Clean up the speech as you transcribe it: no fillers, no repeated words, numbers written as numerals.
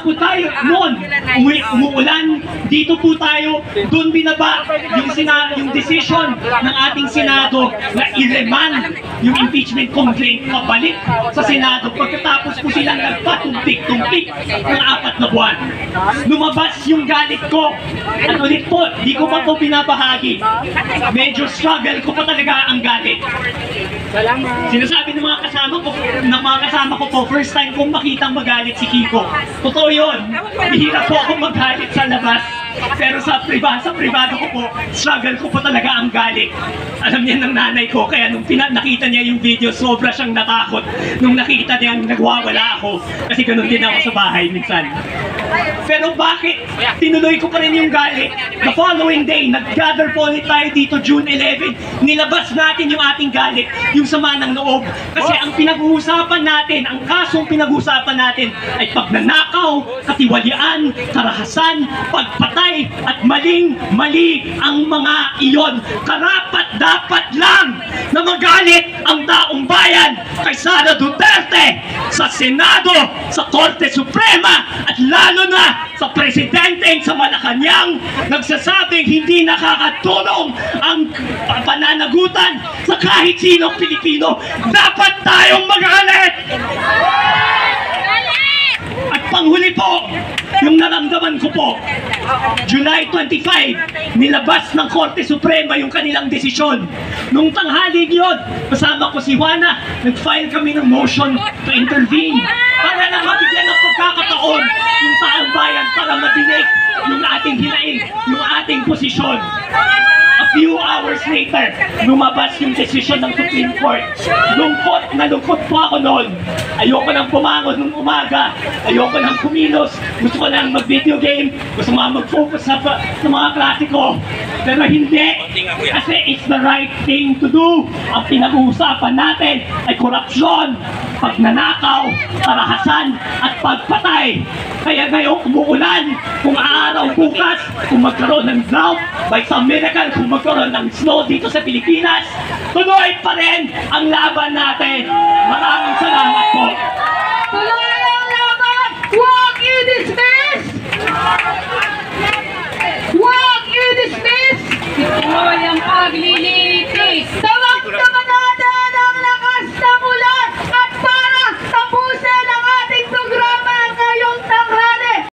Ako tayo noon, umuulan, dito po tayo, doon binaba yung decision ng ating Senado na i-remand yung impeachment complaint pabalik sa Senado pagkatapos po silang nagpatumpik-tumpik ng 4 na buwan. Lumabas yung galit ko. At ulit po, di ko pa po binabahagi. Medyo struggle ko pa talaga ang galit. Sinasabi ng mga kasama ko po, first time kong makitang magalit si Kiko. Totoo yun. Bihira po akong magalit sa labas. Pero sa privado ko po, struggle ko po talaga ang galit. Alam niya ng nanay ko, kaya nung nakita niya yung video, sobra siyang natakot. Nung nakita niya nagwawala ako, kasi ganun din ako sa bahay minsan. Pero bakit? Tinuloy ko pa rin yung galit. The following day, nag-gather po ulit tayo dito, June 11. Nilabas natin yung ating galit, yung sama ng loob. Kasi ang pinag-uusapan natin, ang kasong pinag-uusapan natin ay pagnanakaw, katiwalian, karahasan, pagpatay, at maling-mali ang mga iyon. Karapat-dapat lang na magalit ang taong bayan kay Sara Duterte sa Senado, sa Korte Suprema, at lalo na sa Presidente sa Malacanang nagsasabing hindi nakakatulong ang pananagutan sa kahit sinong Pilipino. Dapat tayong magalit! At panghuli po, yung naramdaman ko po, July 25, nilabas ng Korte Suprema yung kanilang desisyon. Nung tanghaling yun, kasama ko si Juana, nag-file kami ng motion to intervene para na mabigyan ng pagkakataon yung taong bayan para madinig yung ating hinaing, yung ating posisyon. A few hours later, lumabas yung desisyon ng Supreme Court. Nalungkot po ako noon. Ayoko nang pumangon nung umaga. Ayoko nang kumilos. Gusto ko nang mag-video game. Gusto ko mag-focus sa mga klase ko. Pero hindi. Kasi it's the right thing to do. Ang pinag-uusapan natin ay korupsyon, pagnanakaw, karahasan, at pagpatay. Kaya ngayong umuulan, kung aaraw bukas, kung magkaroon ng drought, by some miracle, kung magkaroon ng snow dito sa Pilipinas, tuloy pa rin ang laban natin. Maraming salamat po. Tuloy ang laban! Huwag i-dismiss! Huwag i-dismiss! Tuloy ang paglilinis!